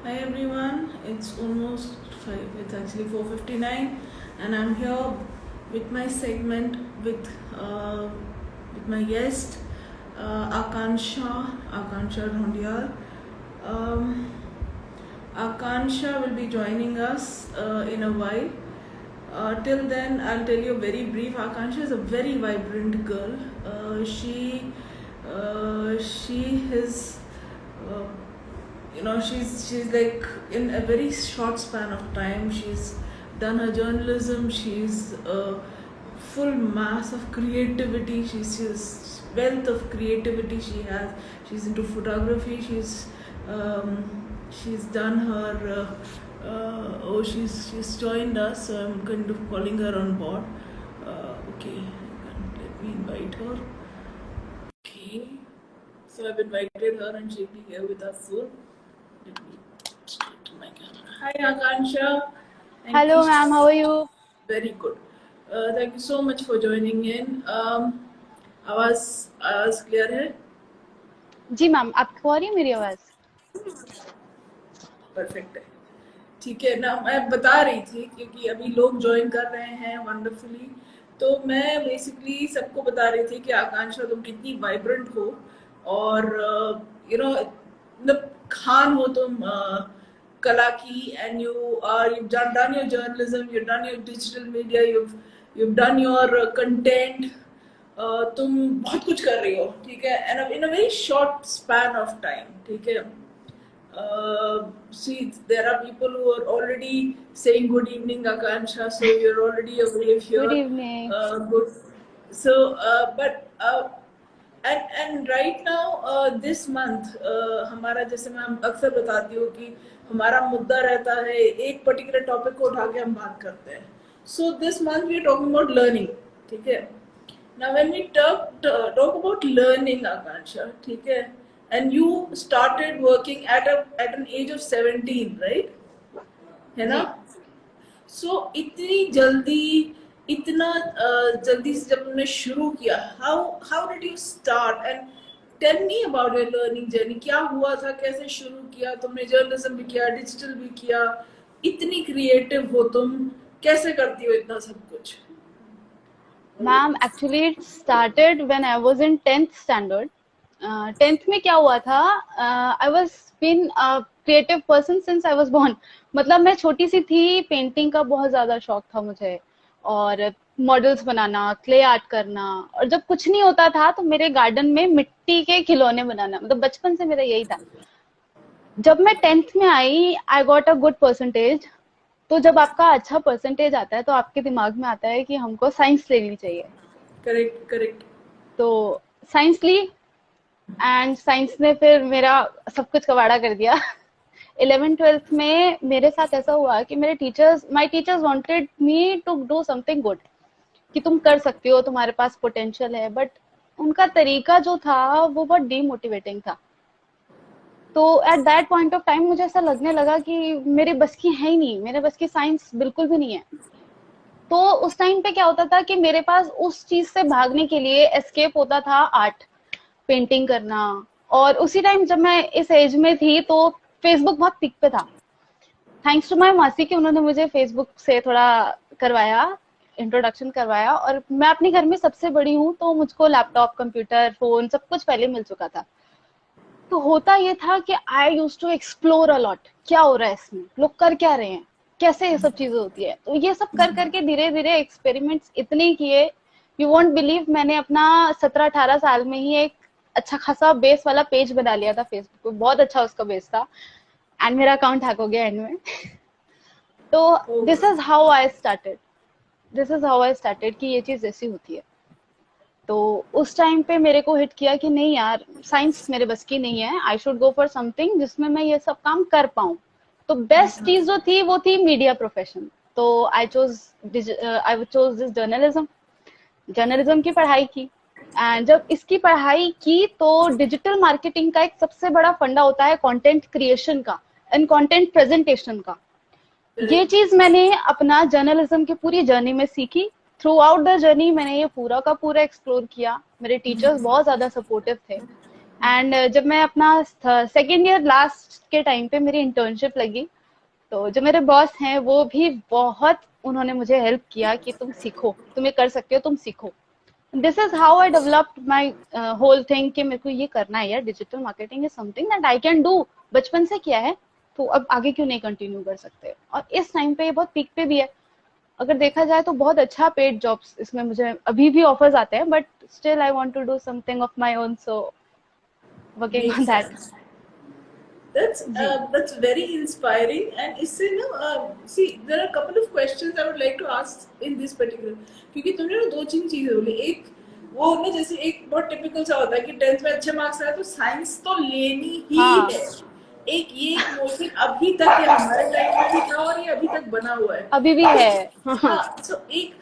Hi everyone, it's almost 5, it's actually 4:59 and I'm here with my segment with my guest Akansha Dhondiyar. Um, Akansha will be joining us in a while. Till then, I'll tell you very brief. Akansha is a very vibrant girl. She is uh, she's like in a very short span of time she's done her journalism. She's a full mass of creativity. She's wealth of creativity she has. She's into photography. She's done her she's joined us, so I'm kind of calling her on board. Okay, let me invite her. Okay, so I've invited her and she'll be here with us soon. Let me straight to my camera. Hi Akansha. Thank you. Hello, ma'am. How are you? Very good. Thank you so much for joining in. आवाज clear है? जी ma'am, आपको आ रही है मेरी आवाज? Perfect है. ठीक है ना. मैं बता रही थी क्योंकि अभी लोग ज्वाइन कर रहे हैं वंडरफुली. तो मैं बेसिकली सबको बता रही थी कि आकांक्षा तुम कितनी वाइब्रेंट हो और मतलब खान हो तुम कला की. And you've done your journalism, you've done your digital media, you've done your content. तुम बहुत कुछ कर रही हो. ठीक है. And in a very short span of time. ठीक है. See, there are people who are already saying good evening, Akansha. So you're already a wave good here. Evening. Good. So, and right now, this month, हमारा जैसे मैं अक्सर बताती हूँ कि हमारा मुद्दा रहता है एक पर्टिकुलर टॉपिक को उठा के हम बात करते हैं. So this month we are talking about learning. ठीक है. Now, when we talk about learning, Akansha, ठीक है, and you started working at an age of 17, right? है ना? जी So इतनी जल्दी इतना जल्दी से जब तुमने शुरू किया, how did you start and tell me about your learning journey. क्या हुआ था, कैसे शुरू किया तुमने? जर्नलिज्म भी किया, डिजिटल भी किया, इतनी क्रिएटिव हो तुम, कैसे करती हो इतना सब कुछ? Ma'am, actually it started when I was in 10th standard. 10th में क्या हुआ था, I was been a creative person since I was born. मतलब मैं छोटी सी थी, पेंटिंग का बहुत ज्यादा शौक था मुझे, और मॉडल्स बनाना, क्ले आर्ट करना, और जब कुछ नहीं होता था तो मेरे गार्डन में मिट्टी के खिलौने बनाना. मतलब बचपन से मेरा यही था. जब मैं 10th में आई, I got a good percentage. तो जब आपका अच्छा परसेंटेज आता है तो आपके दिमाग में आता है कि हमको साइंस लेनी चाहिए. Correct, correct. तो साइंस ली, एंड साइंस ने फिर मेरा सब कुछ कबाड़ा कर दिया. 11th 12th में मेरे साथ ऐसा हुआ कि मेरे teachers my teachers wanted me to do something good, कि तुम कर सकती हो, तुम्हारे पास पोटेंशियल है, बट उनका तरीका जो था वो बहुत डीमोटिवेटिंग था. तो at that point of time मुझे ऐसा लगने लगा कि मेरे बस की है ही नहीं, मेरे बस की साइंस बिल्कुल भी नहीं है. तो उस टाइम पे क्या होता था कि मेरे पास उस चीज से भागने के लिए एस्केप होता था आर्ट, पेंटिंग करना. और उसी टाइम जब मैं इस एज में थी तो फेसबुक बहुत पीक पे था. थैंक्स टू माय मासी कि उन्होंने मुझे फेसबुक से थोड़ा करवाया, इंट्रोडक्शन करवाया. और मैं अपने घर में सबसे बड़ी हूँ तो मुझको लैपटॉप, कंप्यूटर, फोन सब कुछ पहले मिल चुका था. तो होता ये था कि आई यूज टू एक्सप्लोर अलॉट, क्या हो रहा है इसमें, लोग कर क्या रहे हैं, कैसे ये सब चीजें होती है. तो ये सब कर करके धीरे धीरे एक्सपेरिमेंट्स इतने किए, यू वॉन्ट बिलीव, मैंने अपना 17-18 साल में ही एक अच्छा खासा बेस वाला पेज बना लिया था फेसबुक पे. बहुत अच्छा उसका बेस था, एंड मेरा अकाउंट हैक हो गया एंड में. तो this is how I started, this is how I started कि ये चीज ऐसी होती है. तो उस टाइम पे मेरे को हिट किया कि नहीं यार, साइंस मेरे बस की नहीं है, I should go for something जिसमें मैं ये सब काम कर पाऊँ. तो बेस्ट चीज जो थी वो थी मीडिया प्रोफेशन. तो I chose this journalism. Journalism की पढ़ाई की, एंड जब इसकी पढ़ाई की तो डिजिटल मार्केटिंग का एक सबसे बड़ा फंडा होता है कंटेंट क्रिएशन का एंड कंटेंट प्रेजेंटेशन का. ये करेक्ट. चीज मैंने अपना जर्नलिज्म की पूरी जर्नी में सीखी. थ्रू आउट द जर्नी मैंने ये पूरा का पूरा एक्सप्लोर किया. मेरे टीचर्स बहुत ज्यादा सपोर्टिव थे. एंड जब मैं अपना सेकेंड ईयर लास्ट के टाइम पे मेरी इंटर्नशिप लगी, तो जो मेरे बॉस हैं वो भी बहुत उन्होंने मुझे हेल्प किया कि तुम सीखो, तुम ये कर सकते हो, तुम सीखो। This is how I developed my whole thing कि मेरे को ये करना है यार, digital marketing is something that I can do, बचपन से किया है तो अब आगे क्यों नहीं कंटिन्यू कर सकते। और इस टाइम पे ये बहुत पीक पे भी है, अगर देखा जाए तो बहुत अच्छा पेड जॉब्स इसमें मुझे अभी भी ऑफर्स आते हैं, but still I want to do something of my own, so working Makes on that. sense. जी That's very inspiring. And इससे ना see there are a couple of questions I would like to ask in this particular, क्योंकि तुमने ना दो तीन चीजें बोली। एक वो ना जैसे एक बहुत टिपिकल सा होता है कि 10th में अच्छे मार्क्स आए तो साइंस तो लेनी ही हाँ, है। एक ये एक नोशन अभी तक है, हमारे टाइम में भी था और ये अभी तक बना हुआ है। अभी भी है। हाँ हाँ, so एक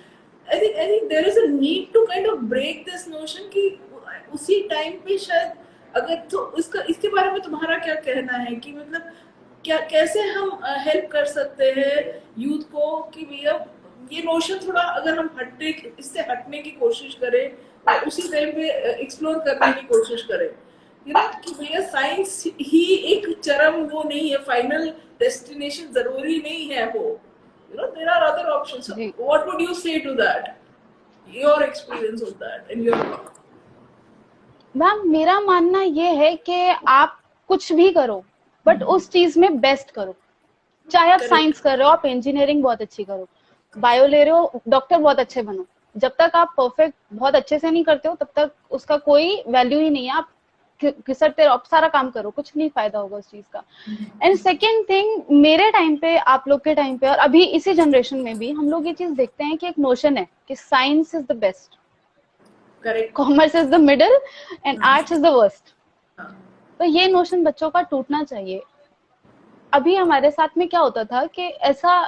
I think there is a need to kind of break this notion कि उसी टाइम पे शायद अगर तो इसका इसके बारे में तुम्हारा क्या कहना है कि मतलब क्या कैसे हम हेल्प कर सकते हैं यूथ को कि भैया ये नोशन थोड़ा अगर हम हटने इससे हटने की कोशिश करें और उसी टाइम पे एक्सप्लोर करने की कोशिश करें, यू नो कि भैया साइंस ही एक चरम वो नहीं है, फाइनल डेस्टिनेशन जरूरी नहीं है वो, you know there are other options. So जी what would you say to that, your experience of that and your work? Ma'am, मेरा मानना ये है कि आप कुछ भी करो बट उस चीज में बेस्ट करो। चाहे आप Correct. साइंस कर रहे हो, आप इंजीनियरिंग बहुत अच्छी करो, बायो ले रहे हो, डॉक्टर बहुत अच्छे बनो। जब तक आप परफेक्ट बहुत अच्छे से नहीं करते हो तब तक उसका कोई वैल्यू ही नहीं है। आप घिसटते रहो, आप सारा काम करो, कुछ नहीं फायदा होगा उस चीज का। एंड सेकेंड थिंग, मेरे टाइम पे, आप लोग के टाइम पे और अभी इसी जनरेशन में भी हम लोग ये चीज देखते हैं कि एक नोशन है कि science is the best, Correct. Commerce is the middle and हाँ, आर्ट्स इज द वर्स्ट। हाँ, तो ये नोशन बच्चों का टूटना चाहिए। अभी हमारे साथ में क्या होता था कि ऐसा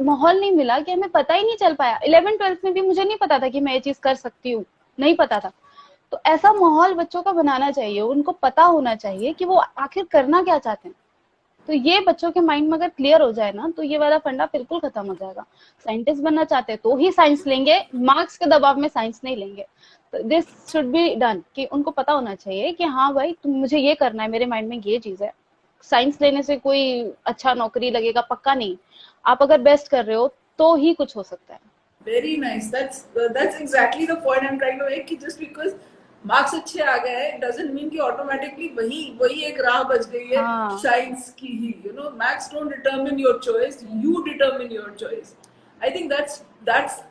माहौल नहीं मिला कि हमें पता ही नहीं चल पाया। 11th-12th में भी मुझे नहीं पता था कि मैं ये चीज कर सकती हूँ, नहीं पता था। तो ऐसा माहौल बच्चों का बनाना चाहिए, उनको पता होना चाहिए कि वो आखिर करना क्या चाहते हैं। तो ये बच्चों के माइंड में अगर क्लियर हो जाए ना तो ये वाला फंडा बिल्कुल खत्म हो जाएगा। साइंटिस्ट बनना चाहते हैं तो ही साइंस लेंगे, मार्क्स के दबाव में साइंस नहीं लेंगे। तो दिस शुड बी डन कि उनको पता होना चाहिए कि हाँ भाई तुम, मुझे ये करना है, मेरे माइंड में ये चीज है। साइंस लेने से कोई अच्छा नौकरी लगेगा पक्का नहीं, आप अगर बेस्ट कर रहे हो तो ही कुछ हो सकता है। very nice. That's exactly the point I'm trying to make कि just because मार्क्स अच्छे आ गए हैं doesn't mean कि automatically वही वही एक राह बच गई है हाँ साइंस की ही, you know marks don't determine your choice, you determine your choice. I think that's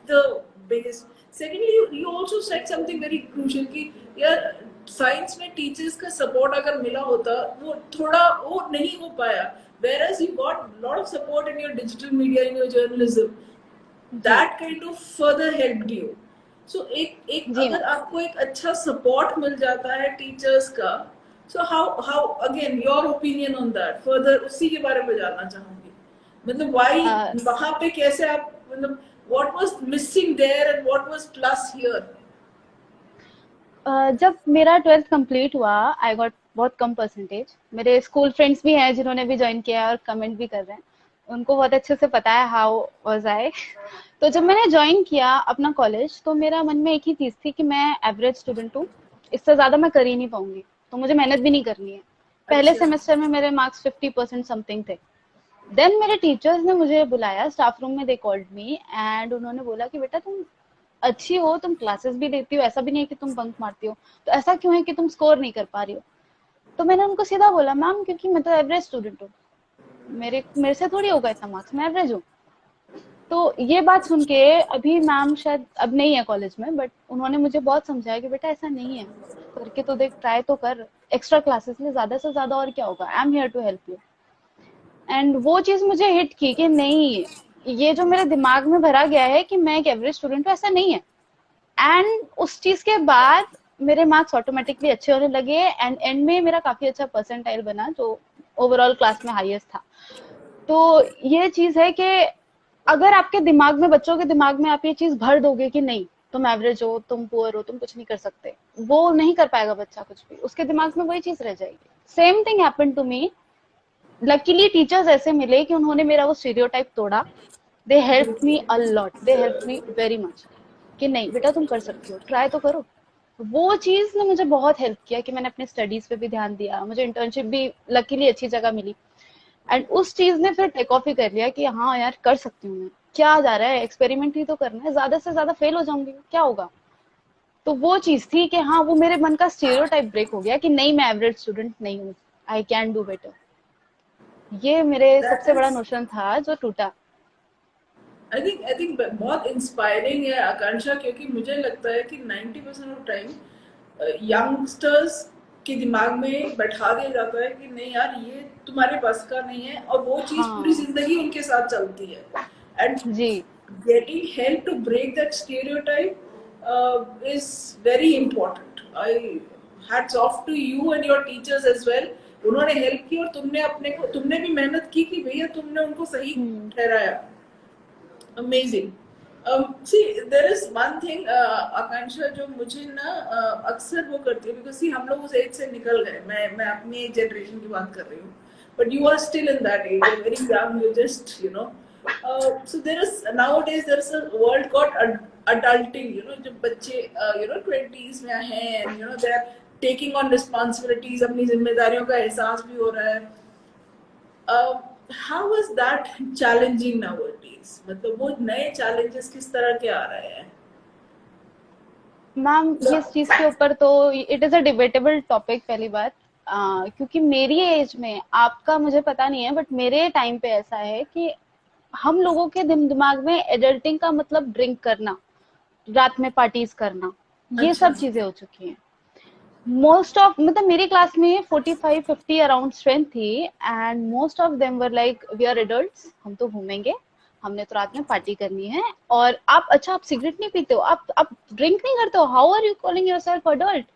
the biggest. Secondly, you also said something very crucial कि यार साइंस में टीचर्स का सपोर्ट अगर मिला होता वो थोड़ा वो नहीं हो पाया, whereas you got lot of support in your digital media, in your journalism, ji that kind of further helped you. So एक जी अगर मैम। आपको एक अच्छा सपोर्ट मिल जाता है टीचर्स का, so how again your opinion on that further उसी के बारे में जानना चाहूंगी। मतलब why वहां पे कैसे आप मतलब what was missing there and what was plus here? जब मेरा 12th कंप्लीट हुआ, आई गॉट बहुत कम परसेंटेज। मेरे स्कूल फ्रेंड्स भी हैं जिन्होंने भी ज्वाइन किया है और कमेंट भी कर रहे हैं, उनको बहुत अच्छे से पता है हाउ वाज आई। तो जब मैंने ज्वाइन किया अपना कॉलेज तो मेरा मन में एक ही चीज थी कि मैं एवरेज स्टूडेंट हूँ, इससे ज्यादा मैं कर ही नहीं पाऊंगी, तो मुझे मेहनत भी नहीं करनी है। पहले अच्छा। सेमेस्टर में मेरे मार्क्स 50% समथिंग थे। देन मेरे टीचर्स ने मुझे बुलाया स्टाफ रूम में, दे कॉल्ड मी एंड उन्होंने बोला कि बेटा तुम अच्छी हो, तुम क्लासेस भी देती हो, ऐसा भी नहीं है कि तुम बंक मारती हो, तो ऐसा क्यों है कि तुम स्कोर नहीं कर पा रही हो। तो मैंने उनको सीधा बोला मैम क्योंकि मैं तो एवरेज स्टूडेंट हूँ, मेरे मेरे से थोड़ी होगा इतना मार्क्स, मैं एवरेज हूँ। तो ये बात सुन के, अभी मैम शायद अब नहीं है कॉलेज में, बट उन्होंने मुझे बहुत समझाया कि बेटा ऐसा नहीं है, करके तो देख, ट्राई तो कर, एक्स्ट्रा क्लासेस ले, ज्यादा से ज्यादा और क्या होगा, I am here to help you. And वो चीज मुझे हिट की कि नहीं, ये जो मेरे दिमाग में भरा गया है कि मैं एक एवरेज स्टूडेंट हूँ, ऐसा नहीं है। एंड उस चीज के बाद मेरे मार्क्स ऑटोमेटिकली अच्छे होने लगे एंड एंड में मेरा काफी अच्छा परसेंटाइल बना जो ओवरऑल क्लास में हाईएस्ट था। तो ये चीज है कि अगर आपके दिमाग में, बच्चों के दिमाग में आप ये चीज भर दोगे कि नहीं तुम एवरेज हो, तुम पुअर हो, तुम कुछ नहीं कर सकते, वो नहीं कर पाएगा बच्चा कुछ भी, उसके दिमाग में वही चीज रह जाएगी। Same thing happened to me. Luckily teachers ऐसे मिले कि उन्होंने मेरा वो स्टीरियोटाइप तोड़ा। They help me a lot, they help me very much कि नहीं बेटा तुम कर सकती हो, ट्राई तो करो। वो चीज ने मुझे बहुत हेल्प किया कि मैंने अपने स्टडीज पे भी ध्यान दिया, मुझे इंटर्नशिप भी लकीली अच्छी जगह मिली। एंड उस चीज ने फिर टेक ऑफ ही कर लिया कि हाँ यार कर सकती हूँ मैं, क्या जा रहा है, एक्सपेरिमेंट ही तो करना है, ज्यादा से ज्यादा फेल हो जाऊंगी क्या होगा। तो वो चीज थी कि हाँ वो मेरे मन का स्टीरियोटाइप ब्रेक हो गया कि नहीं मैं एवरेज स्टूडेंट नहीं हूँ, आई कैन डू बेटर। ये मेरे दैट सबसे बड़ा इज, नोशन था जो टूटा। आई थिंक बहुत इंस्पायरिंग है आकांक्षा, क्योंकि मुझे लगता है कि 90% ऑफ टाइम यंगस्टर्स के दिमाग में बैठा दिया जाता है कि नहीं यार ये तुम्हारे बस का नहीं है, और वो चीज पूरी हाँ जिंदगी उनके साथ चलती है। एंड जी। getting help to break that stereotype is very important. I hats off to you and your teachers as well. उन्होंने हेल्प की और तुमने अपने को, तुमने भी मेहनत की कि भैया तुमने उनको सही हम्म। ठहराया। Amazing. See, there is one thing, आकांक्षा, जो मुझे ना अक्सर वो करती है, because see हम लोग उस एज से निकल गए, मैं अपनी एक जनरेशन की बात कर रही हूँ, but you are still in that age, you're very young, you just so there is nowadays there is a world called adulting, जब बच्चे 20s में हैं, and they are taking on responsibilities, अपनी जिम्मेदारियों का एहसास भी हो रहा है। how is that challenging nowadays? मतलब वो नए challenges किस तरह के आ रहे हैं? मैम ये इस चीज के ऊपर तो it is a debatable topic पहली बात। क्योंकि मेरी एज में, आपका मुझे पता नहीं है बट मेरे टाइम पे ऐसा है कि हम लोगों के दिमाग में एडल्टिंग का मतलब ड्रिंक करना, रात में पार्टीज करना, ये अच्छा। सब चीजें हो चुकी हैं। मोस्ट ऑफ मतलब मेरी क्लास में 45-50 अराउंड स्ट्रेंथ थी and most of them were like we are adults, हम तो घूमेंगे, हमने तो रात में पार्टी करनी है। और आप अच्छा आप सिगरेट नहीं पीते हो, आप ड्रिंक नहीं करते हो, how are you calling yourself adult.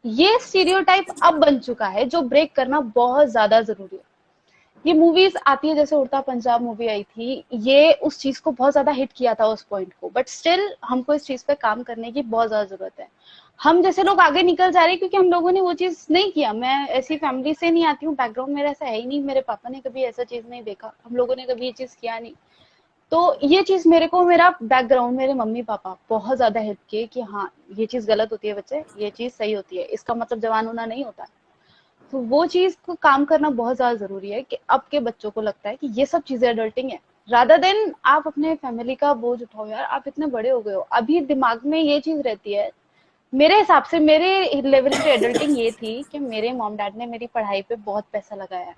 ये स्टीरियोटाइप अब बन चुका है जो ब्रेक करना बहुत ज्यादा जरूरी है। ये मूवीज आती है जैसे उड़ता पंजाब मूवी आई थी, ये उस चीज को बहुत ज्यादा हिट किया था उस पॉइंट को, बट स्टिल हमको इस चीज पे काम करने की बहुत ज्यादा जरूरत है। हम जैसे लोग आगे निकल जा रहे हैं क्योंकि हम लोगों ने वो चीज नहीं किया। मैं ऐसी फैमिली से नहीं आती हूँ, बैकग्राउंड मेरा ऐसा है ही नहीं, मेरे पापा ने कभी ऐसा चीज नहीं देखा, हम लोगों ने कभी ये चीज किया नहीं। तो ये चीज मेरे को, मेरा बैकग्राउंड, मेरे मम्मी पापा बहुत ज्यादा हेल्प किए कि हाँ ये चीज गलत होती है बच्चे, ये चीज सही होती है, इसका मतलब जवान होना नहीं होता। तो वो चीज को काम करना बहुत ज्यादा जरूरी है कि अब के बच्चों को लगता है कि ये सब चीजें अडल्टिंग है, रादर देन आप अपने फैमिली का बोझ उठाओ। यार आप इतने बड़े हो गए हो, अभी दिमाग में ये चीज रहती है। मेरे हिसाब से मेरे लेवल पे एडल्टिंग ये थी कि मेरे मॉम डैड ने मेरी पढ़ाई पे बहुत पैसा लगाया है,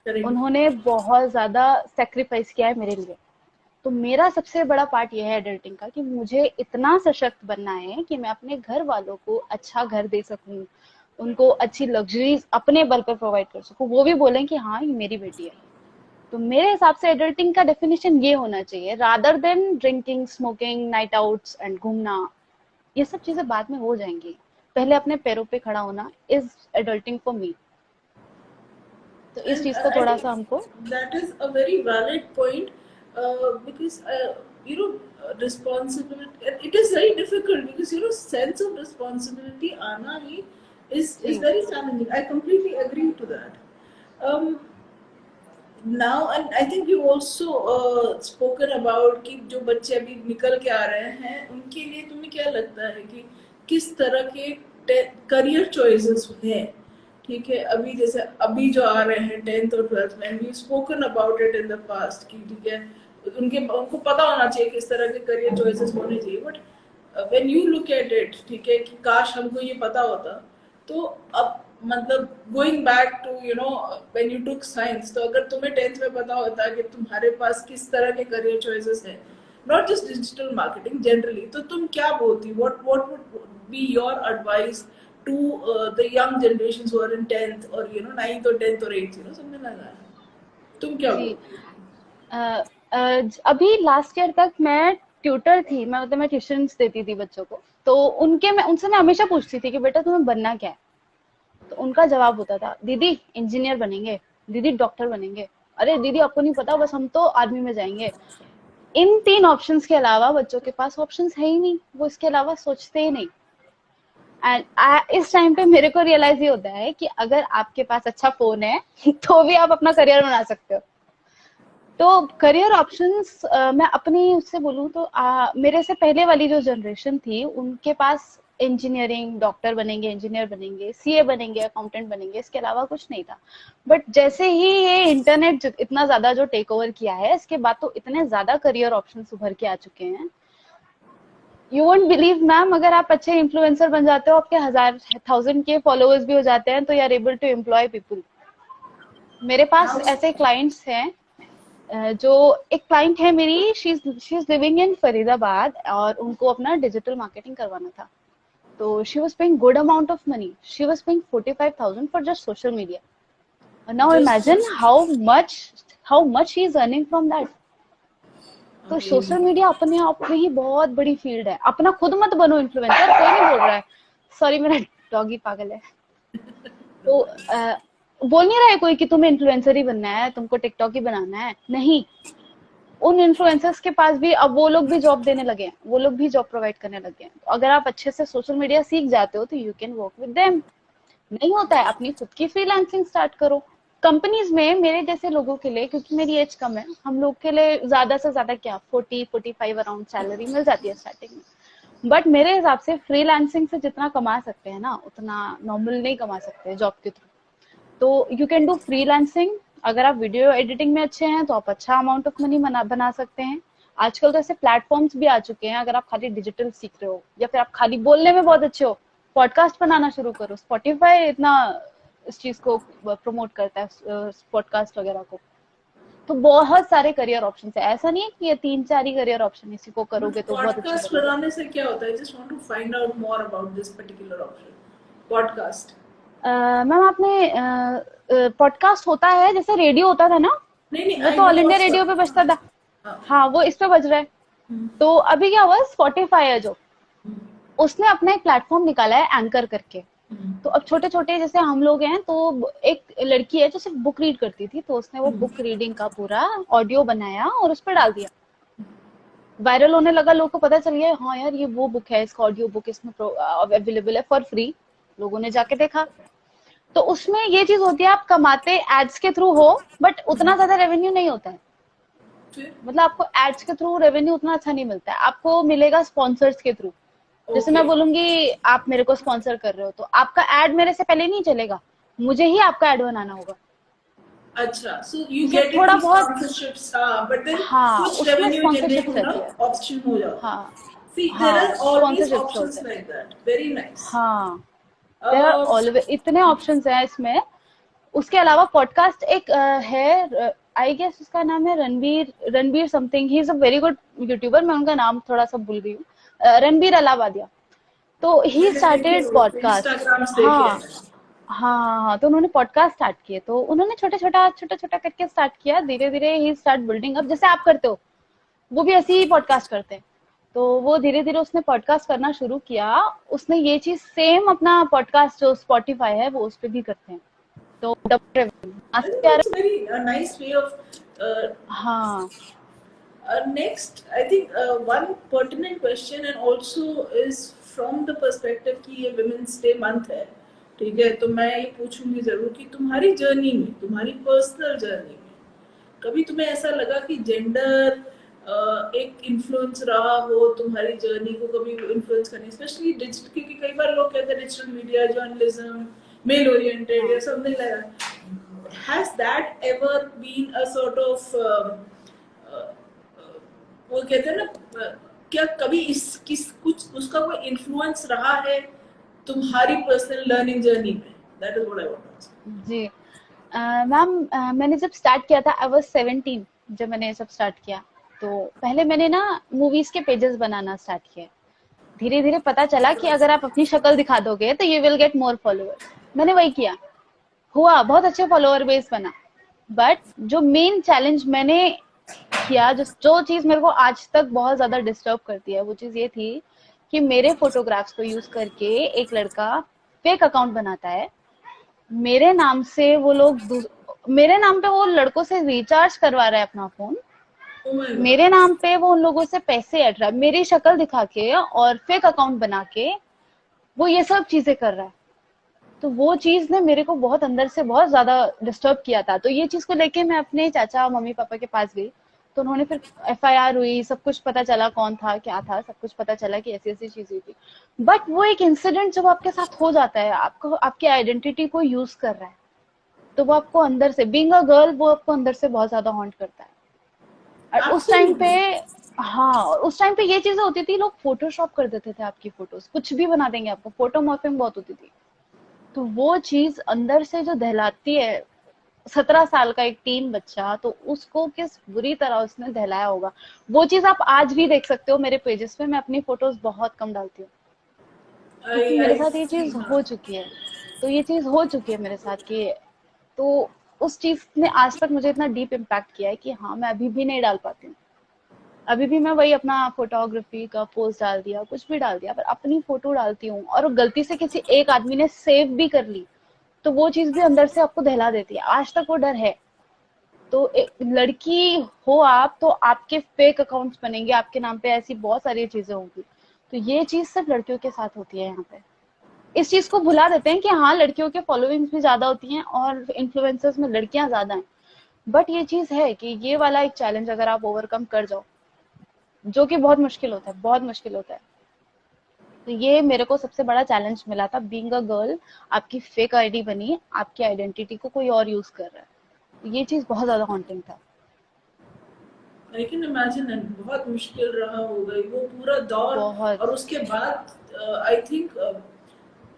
करेक्ट। उन्होंने बहुत ज्यादा सेक्रीफाइस किया है मेरे लिए। तो मेरा सबसे बड़ा पार्ट ये है एडल्टिंग का कि मुझे इतना सशक्त बनना है कि मैं अपने घर वालों को अच्छा घर दे सकूं, उनको अच्छी लग्जरीज अपने बल पर प्रोवाइड कर सकूं, वो भी बोलें कि हाँ ये मेरी बेटी है। तो मेरे हिसाब से एडल्टिंग का डेफिनेशन ये होना चाहिए, rather than drinking, smoking, night outs and घूमना। ये सब चीजें बाद में हो जाएंगी, पहले अपने पैरों पे खड़ा होना इज एडल्टिंग फॉर मी। तो इस And चीज को I थोड़ा think सा हमको। that is a very valid point, because responsibility, it is very difficult because sense of responsibility आना ही is ji very challenging. I completely agree to that. Um, now, and I think you also spoken about कि जो बच्चे अभी निकल के आ रहे हैं उनके लिए तुम्हें क्या लगता है कि किस तरह के करियर चॉइसेस हैं? ठीक है, अभी जैसे अभी जो आ रहे हैं 10th और 12th में, we spoken about it in the past कि ठीक है उनको पता होना चाहिए किस तरह के करियर चॉइसेस होने चाहिए, but when you look at it, ठीक है, कि काश हमको ये पता होता। तो अब मतलब going back to when you took science, तो अगर तुम्हें 10th में पता होता कि तुम्हारे पास किस तरह के करियर चॉइसेस हैं, not just digital marketing generally, तो तुम क्या बोलती, what would be your advice to the young generations who are in 10th or 9th or 10th or 8th, something like that? तुम क्या जी। बोलती? अभी लास्ट ईयर तक मैं ट्यूटर थी, मैं मतलब मैं ट्यूशंस देती थी बच्चों को। तो उनसे मैं हमेशा पूछती थी कि बेटा तुम्हें बनना क्या है। तो उनका जवाब होता था दीदी इंजीनियर बनेंगे, दीदी डॉक्टर बनेंगे, अरे दीदी आपको नहीं पता बस हम तो आर्मी में जाएंगे। इन 3 ऑप्शंस के अलावा बच्चों के पास ऑप्शंस है ही नहीं, वो इसके अलावा सोचते ही नहीं। एंड इस टाइम पे मेरे को रियलाइज ये होता है कि अगर आपके पास अच्छा फोन है तो भी आप अपना करियर बना सकते हो। तो करियर ऑप्शंस मैं अपनी उससे बोलूं तो मेरे से पहले वाली जो जनरेशन थी उनके पास इंजीनियरिंग, डॉक्टर बनेंगे, इंजीनियर बनेंगे, सीए बनेंगे, अकाउंटेंट बनेंगे, इसके अलावा कुछ नहीं था। बट जैसे ही ये इंटरनेट इतना ज्यादा जो टेक ओवर किया है, इसके बाद तो इतने ज्यादा करियर ऑप्शन उभर के आ चुके हैं। यू वोंट बिलीव मैम, अगर आप अच्छे इन्फ्लुएंसर बन जाते हो, आपके 1000 के फॉलोअर्स भी हो जाते हैं, तो you are able to employ people. मेरे पास How? ऐसे क्लाइंट्स हैं, जो एक क्लाइंट है मेरी, she is living in Faridabad, और उनको अपना डिजिटल मार्केटिंग करवाना था। तो she was paying good amount of money, she was paying 45,000 for just social media. Now Just imagine how much he is earning from that. तो social amazing. Media अपने आप में ही बहुत बड़ी फील्ड है। अपना खुद मत बनो इन्फ्लुएंसर, कोई नहीं बोल रहा है। सॉरी, मेरा डॉगी पागल है। तो बोल नहीं रहा है कोई कि तुम्हें इन्फ्लुएंसर ही बनना है, तुमको टिकटॉक ही बनाना है, नहीं। उन इन्फ्लुएंसर्स के पास भी अब वो लोग भी जॉब देने लगे हैं, वो लोग भी जॉब प्रोवाइड करने लगे हैं। तो अगर आप अच्छे से सोशल मीडिया सीख जाते हो तो you can work with them. नहीं होता है, अपनी खुद की फ्रीलांसिंग स्टार्ट करो। कंपनीज में मेरे जैसे लोगों के लिए, क्योंकि मेरी एज कम है, हम लोग के लिए ज्यादा से ज्यादा क्या 40-45 अराउंड सैलरी मिल जाती है स्टार्टिंग में। बट मेरे हिसाब से फ्रीलांसिंग से जितना कमा सकते हैं ना, उतना नॉर्मल नहीं कमा सकते जॉब के थ्रू। तो यू कैन डू फ्रीलांसिंग। अगर आप वीडियो एडिटिंग में अच्छे हैं तो आप अच्छा अमाउंट ऑफ मनी बना सकते हैं। आजकल तो ऐसे प्लेटफॉर्म्स भी आ चुके हैं, अगर आप खाली डिजिटल सीख रहे हो या फिर आप खाली बोलने में बहुत अच्छे हो, पॉडकास्ट बनाना शुरू करो। स्पॉटिफाई इतना इस चीज को प्रमोट करता है, पॉडकास्ट वगैरह को। तो बहुत सारे करियर ऑप्शन है, ऐसा नहीं है कि ये 3-4 ही करियर ऑप्शन, इसी को But करोगे तो बहुत अच्छा podcast करोगे। बनाने से क्या होता है? I just want to find out more about this particular option. Podcast. Ma'am, आपने पॉडकास्ट होता है जैसे रेडियो होता था ना, नहीं नहीं, वो I तो all know India of radio पे बजता था। हाँ, हाँ, वो इस पे बज रहा है। तो अभी क्या हुआ, स्पॉटिफाई है जो, उसने अपना एक प्लेटफॉर्म निकाला है एंकर करके। तो अब छोटे छोटे जैसे हम लोग हैं, तो एक लड़की है जो सिर्फ बुक रीड करती थी, तो उसने वो बुक रीडिंग का पूरा ऑडियो बनाया और उस पर डाल दिया। वायरल होने लगा, लोगों को पता चल गया, हाँ यार ये वो बुक है, इसका ऑडियो बुक इसमें अवेलेबल है फॉर फ्री। लोगों ने जाके देखा। तो उसमें ये चीज होती है, आप कमाते एड्स के थ्रू हो, बट उतना ज्यादा रेवेन्यू नहीं होता है। फिर मतलब आपको एड्स के थ्रू रेवेन्यू उतना अच्छा नहीं मिलता है, आपको मिलेगा स्पॉन्सर्स के थ्रू। जैसे ओके। मैं बोलूंगी आप मेरे को स्पॉन्सर कर रहे हो, तो आपका एड मेरे से पहले नहीं चलेगा, मुझे ही आपका एड बनाना होगा। अच्छा, so you इससे get it थोड़ा through बहुत, sponsorships, हाँ, but then हाँ, कुछ उसमें revenue generate स्पॉन्सरशिप होना रहती है। option हो जाता है. हाँ See, there are हाँ, always स्पॉन्सरशिप options होते हैं। like that. Very nice. हाँ, देयर आर Uh, ऑलवेज इतने ऑप्शंस हैं इसमें। उसके अलावा पॉडकास्ट एक है, आई गेस उसका नाम है Ranbir Ranbir something, he is a very good YouTuber, मैं उनका नाम थोड़ा सा भूल गई हूँ, रणबीर अलावादिया। तो ही मैंने देखे स्टार्टेड हो, पॉडकास्ट। Instagrams देखे हाँ हैं मैंने. हाँ हाँ, तो उन्होंने पॉडकास्ट स्टार्ट किए, तो उन्होंने छोटा छोटा करके स्टार्ट किया, धीरे धीरे ही स्टार्ट बिल्डिंग अप, जैसे आप करते हो, वो भी ऐसे ही पॉडकास्ट करते हैं। तो वो धीरे धीरे उसने पॉडकास्ट करना शुरू किया। उसने ये चीज सेम अपना पॉडकास्ट जो स्पॉटिफाई है वो उस पर भी करते हैं। तो double revenue I think that's very a nice way of. Uh, हाँ Next, I think one pertinent question and also is from the perspective कि ये Women's Day month है, ठीक है? तो मैं ये पूछूंगी जरूर कि तुम्हारी जर्नी में, तुम्हारी पर्सनल जर्नी में, कभी तुम्हें ऐसा लगा कि जेंडर एक इन्फ्लुएंस रहा हो तुम्हारी जर्नी को, कभी इन्फ्लुएंस करने, स्पेशली डिजिटल, क्योंकि कई बार लोग कहते हैं digital media, journalism, mail oriented या हाँ something like that. Has that ever been a sort of वो कहते हैं ना, क्या कभी इस किस कुछ उसका कोई इन्फ्लुएंस रहा है तुम्हारी पर्सनल लर्निंग जर्नी में? That is what I want to ask. जी। मैम, मैंने जब स्टार्ट किया था, आई वाज 17 जब मैंने सब स्टार्ट किया। तो पहले मैंने ना मूवीज के पेजेस बनाना स्टार्ट किए। धीरे धीरे पता चला कि अगर आप अपनी शक्ल दिखा दोगे तो you will get more followers. मैंने वही किया, हुआ बहुत अच्छे फॉलोअर बेस बना। बट जो मेन चैलेंज मैंने किया, जो चीज मेरे को आज तक बहुत ज्यादा डिस्टर्ब करती है, वो चीज ये थी कि मेरे फोटोग्राफ्स को यूज करके एक लड़का फेक अकाउंट बनाता है। मेरे नाम से वो लोग मेरे नाम पे वो लड़कों से रिचार्ज करवा रहा है अपना फोन। ओ माय मेरे गॉड. नाम पे वो उन लोगों से पैसे ऐड रहा है, मेरी शक्ल दिखा के और फेक अकाउंट बना के वो ये सब चीजें कर रहा है। तो वो चीज ने मेरे को बहुत अंदर से बहुत ज्यादा डिस्टर्ब किया था। तो ये चीज को लेके मैं अपने चाचा मम्मी पापा के पास गई। तो उन्होंने फिर FIR हुई, सब कुछ पता चला कौन था क्या था, सब कुछ पता चला कि ऐसी ऐसी चीज हुई थी। बट वो एक इंसिडेंट जब आपके साथ हो जाता है, आपको आपकी आइडेंटिटी को यूज कर रहा है, तो वो आपको अंदर से, बीइंग अ गर्ल, वो आपको अंदर से बहुत ज्यादा हॉन्ट करता है। और उस टाइम पे, एब्सोल्युटली। हाँ, उस टाइम पे ये चीजें होती थी, लोग फोटोशॉप कर देते थे आपकी फोटोज, कुछ भी बना देंगे आपको, फोटो मॉर्फिंग बहुत होती थी। तो वो चीज अंदर से जो दहलाती है, 17 साल का एक टीन बच्चा, तो उसको किस बुरी तरह उसने दहलाया होगा। वो चीज आप आज भी देख सकते हो मेरे पेजेस पे, मैं अपनी फोटोज बहुत कम डालती हूँ, क्योंकि मेरे आई साथ ये सी, चीज हाँ। हो चुकी है। तो ये चीज हो चुकी है मेरे साथ कि, तो उस चीज ने आज तक मुझे इतना डीप इम्पैक्ट किया है कि हाँ, मैं अभी भी नहीं डाल पाती हूँ। अभी भी मैं वही अपना फोटोग्राफी का पोस्ट डाल दिया, कुछ भी डाल दिया, पर अपनी फोटो डालती हूँ, और गलती से किसी एक आदमी ने सेव भी कर ली, तो वो चीज भी अंदर से आपको दहला देती है, आज तक वो डर है। तो एक लड़की हो आप, तो आपके फेक अकाउंट्स बनेंगे, आपके नाम पे ऐसी बहुत सारी चीजें होंगी। तो ये चीज सिर्फ लड़कियों के साथ होती है यहाँ पे। इस चीज को भुला देते हैं कि हाँ, लड़कियों के फॉलोइंग्स भी ज्यादा होती हैं और इन्फ्लुएंसर्स में लड़कियां ज्यादा हैं। बट ये चीज है कि ये वाला एक चैलेंज अगर आप ओवरकम कर जाओ, जो कि बहुत मुश्किल होता है, बहुत मुश्किल होता है। तो ये मेरे को सबसे बड़ा चैलेंज मिला था, बीइंग अ गर्ल। आपकी फेक आईडी बनी, आपकी आइडेंटिटी को कोई और यूज कर रहा है, तो ये चीज बहुत ज्यादा हॉन्टिंग था। आई कैन इमेजिन, बहुत मुश्किल रहा होगा वो पूरा दौर। बहुत। और उसके बाद आई थिंक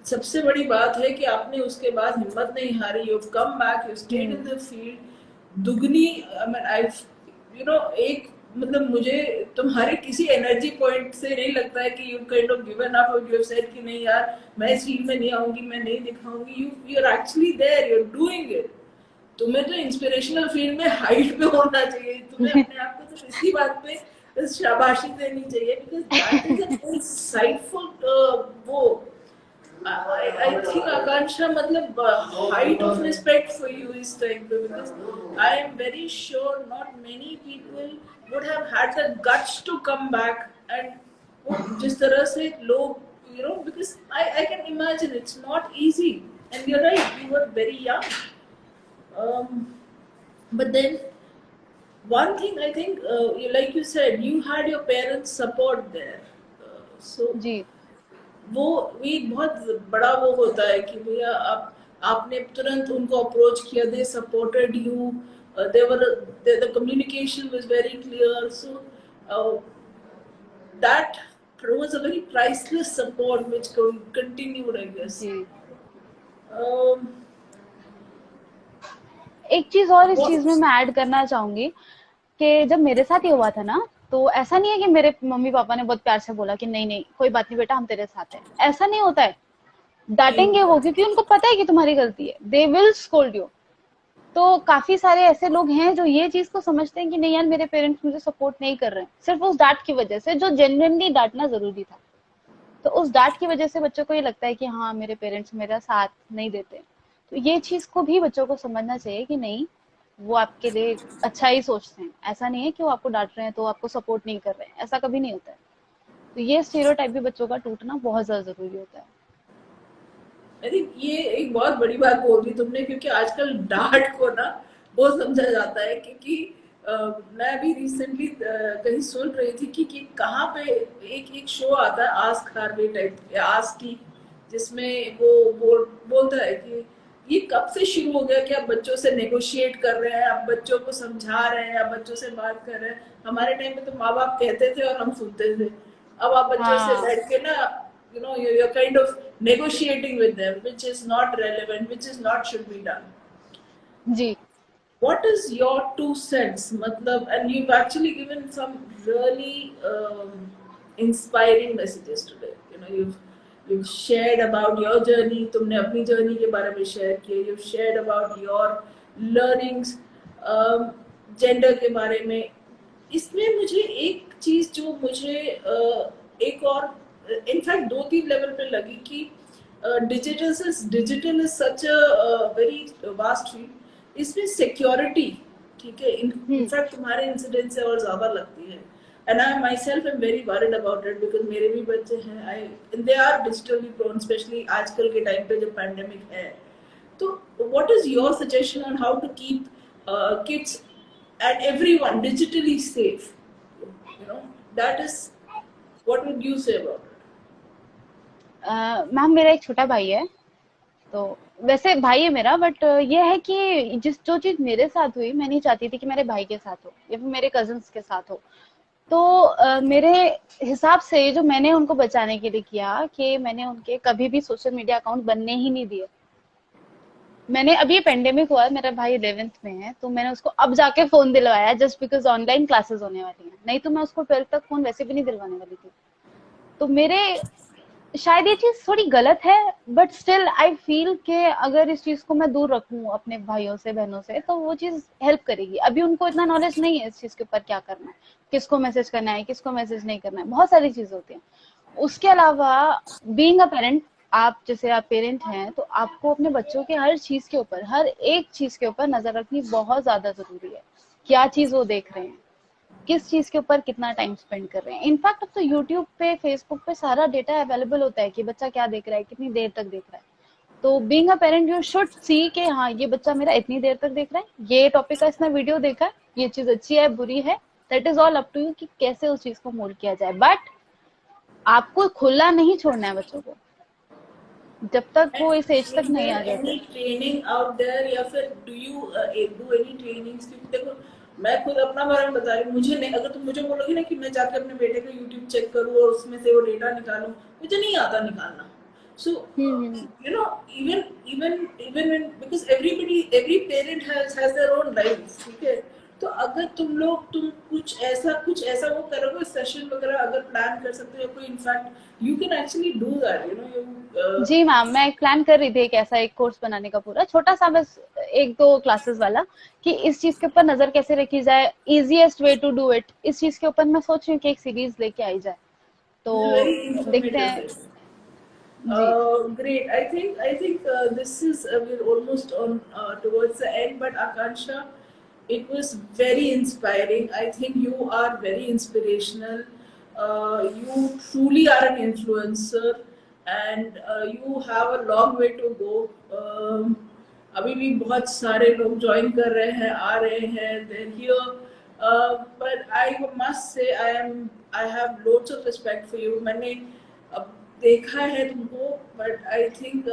सबसे बड़ी बात है कि आपने उसके बाद हिम्मत नहीं हारी, you come back, you stayed in hmm. The field. दुगनी, I mean I, you know, एक मतलब मुझे तुम्हारे किसी एनर्जी पॉइंट से नहीं लगता है कि you kind of given up और यू हैव सेड कि नहीं यार, मैं इस फील्ड में नहीं आऊंगी, मैं नहीं दिखाऊंगी। You are actually there, you are doing it. तुम्हें तो इंस्पिरेशनल फील्ड में हाइट पे होना चाहिए, तुम्हें अपने आप को तो इसी बात पे शाबाशी देनी चाहिए, because that is an insightful वो। I think Akansha, matlab, height of respect for you is time pe, because I am very sure not many people would have had the guts to come back and वो जिस तरह से लोग, you know, because I can imagine it's not easy, and you're right, you were very young. Um, but then one thing I think, like you said, you had your parents' support there. So जी। वो भी बहुत बड़ा वो होता है कि भैया आप आपने तुरंत उनको अप्रोच किया, they supported you, they were, the communication was very clear, so that was a very priceless support which continued, I guess. जी। um, एक चीज और इस चीज में what मैं ऐड करना चाहूंगी, कि जब मेरे साथ ये हुआ था ना, तो ऐसा नहीं है कि मेरे मम्मी पापा ने बहुत प्यार से बोला कि नहीं नहीं कोई बात नहीं बेटा, हम तेरे साथ हैं, ऐसा नहीं होता है। नहीं डांटेंगे होता वो, है। क्योंकि उनको पता है कि तुम्हारी गलती है, दे विल स्कोल्ड यू। तो काफी सारे ऐसे लोग हैं जो ये चीज को समझते हैं कि नहीं यार, मेरे पेरेंट्स मुझे सपोर्ट नहीं कर रहे हैं, सिर्फ उस डांट की वजह से, जो जेन्युइनली डांटना जरूरी था। तो उस डांट की वजह से बच्चों को ये लगता है कि हाँ, मेरे पेरेंट्स मेरा साथ नहीं देते। तो ये चीज को भी बच्चों को समझना चाहिए कि नहीं, वो आपके लिए अच्छा ही सोचते हैं, ऐसा नहीं है कि वो आपको डांट रहे हैं तो आपको सपोर्ट नहीं कर रहे हैं, ऐसा कभी नहीं होता है। तो ये स्टीरियोटाइप भी बच्चों का टूटना बहुत ज्यादा जरूरी होता है। आई थिंक ये एक बहुत बड़ी बात बोल दी तुमने, क्योंकि आजकल डांट को ना वो समझा जाता है, क्योंकि मैं अभी रिसेंटली कहीं सुन रही थी कि कहाँ पे एक एक शो आता है, आस्क हार्वे टाइप या आस्क की, जिसमें वो बोलता है कि ये कब से शुरू हो गया कि आप बच्चों से नेगोशिएट कर रहे हैं, आप बच्चों को समझा रहे हैं, आप बच्चों से बात कर रहे हैं। हमारे टाइम में तो माँ बाप कहते थे और हम सुनते थे। अब आप बच्चों से हाँ। बैठ के ना, you know, you're kind of negotiating with them, which is not relevant, which is not should be done. Ji. What is your 2 cents, matlab, and you've actually given some really inspiring messages today. You know, you've shared about your journey, तुमने अपनी journey के बारे में share किया, you've shared about your learnings, gender के बारे में। इसमें मुझे एक चीज जो मुझे एक और इनफैक्ट 2-3 लेवल पे लगी कि digital is such a very vast field, इसमें सिक्योरिटी, ठीक है, हम्म। इनफैक्ट तुम्हारे इंसिडेंट से और ज्यादा लगती है। And I myself am very worried about it, because मेरे भी बच्चे हैं, I they are digitally prone, specially आजकल के टाइम पे जब पैंडेमिक है। तो what is your suggestion on how to keep kids and everyone digitally safe. You know, that is, what would you say about it? Ma'am मेरा एक छोटा भाई है, तो वैसे भाई है मेरा, बट ये है कि जो चीज मेरे साथ हुई मैं नहीं चाहती थी कि मेरे भाई के साथ हो या फिर मेरे कजिन्स के साथ हो। तो मेरे हिसाब से जो मैंने उनको बचाने के लिए किया कि मैंने उनके कभी भी सोशल मीडिया अकाउंट बनने ही नहीं दिए। मैंने अभी पेंडेमिक हुआ है, मेरा भाई 11th में है, तो मैंने उसको अब जाके फोन दिलवाया जस्ट बिकॉज ऑनलाइन क्लासेस होने वाली हैं, नहीं तो मैं उसको 12th तक फोन वैसे भी नहीं दिलवाने वाली थी। तो मेरे शायद ये चीज थोड़ी गलत है, बट स्टिल आई फील कि अगर इस चीज को मैं दूर रखूं अपने भाइयों से बहनों से तो वो चीज हेल्प करेगी। अभी उनको इतना नॉलेज नहीं है इस चीज के ऊपर क्या करना है, किसको मैसेज करना है, किसको मैसेज नहीं करना है, बहुत सारी चीज होती है। उसके अलावा बीइंग अ पेरेंट, आप जैसे आप पेरेंट हैं तो आपको अपने बच्चों के हर चीज के ऊपर, हर एक चीज के ऊपर नजर रखनी बहुत ज्यादा जरूरी है। क्या चीज वो देख रहे हैं, किस चीज के ऊपर कितना टाइम स्पेंड कर रहे हैं। इनफैक्ट अब तो यूट्यूब पे, फेसबुक पे सारा डेटा अवेलेबल होता है कि बच्चा क्या देख रहा है, कितनी देर तक देख रहा है। तो being a parent you should see कि हाँ ये बच्चा मेरा इतनी देर तक देख रहा है, ये टॉपिक का इसने वीडियो देखा है, ये चीज अच्छी है बुरी है, that is all up to you कि कैसे उस चीज को मोल्ड किया जाए। बट आपको खुला नहीं छोड़ना है बच्चों को जब तक वो इस एज तक Is नहीं there आ any जाते। training out there, या फिर do you do any trainings? क्योंकि देखो, मैं खुद अपना बारे में बता रही हूँ, मुझे नहीं, अगर तुम मुझे बोलोगी ना कि मैं जाकर अपने बेटे का यूट्यूब चेक करूँ और उसमें से वो डेटा निकालूं, मुझे नहीं आता निकालना। So hmm. you know, even when, because every parent has their own lives, ठीक है? तो अगर तुम कुछ ऐसा वो करोगे, सेशन वगैरह अगर प्लान कर सकते हो, कोई in fact you can actually do that, you know, you जी मैम, मैं एक प्लान कर रही थी एक ऐसा एक कोर्स बनाने का, पूरा छोटा सा बस, एक दो क्लासेस वाला, कि इस चीज के ऊपर नजर कैसे रखी जाए, easiest way to do it, इस चीज के ऊपर मैं सोच रही हूँ कि एक सीरीज लेके आई जाए। this is तो very देखते informative हैं। thing. Ji. Great. I think this is, we're almost on towards the end, but Akansha, it was very inspiring. I think you are very inspirational. You truly are an influencer, and you have a long way to go. अभी भी बहुत सारे लोग join कर रहे हैं, आ रहे हैं, they're here. But I must say, I have loads of respect for you. मैंने अब देखा है तुमको, but I think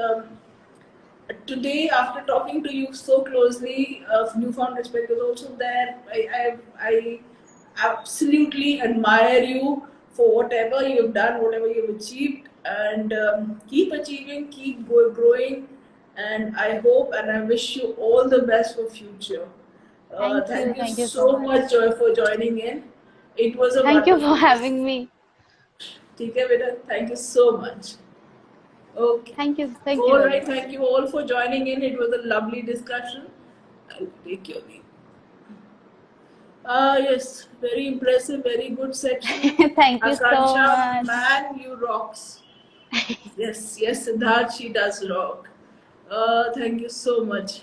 today, after talking to you so closely, newfound respect is also there. I absolutely admire you for whatever you've done, whatever you've achieved, and keep achieving, growing, and I hope and I wish you all the best for future. Thank you thank you so so much. much, Joy, for joining in. It was a thank you wonderful for having discussion. मी। ठीक है बेटा, thank you so much. Okay. Thank you All very right. Much. Thank you all for joining in. It was a lovely discussion. I'll take your leave. Ah, yes. Very impressive. Very good section. Thank you so Akansha, much. man, you rocks. Yes, yes, Siddharth, she does rock. Thank you so much.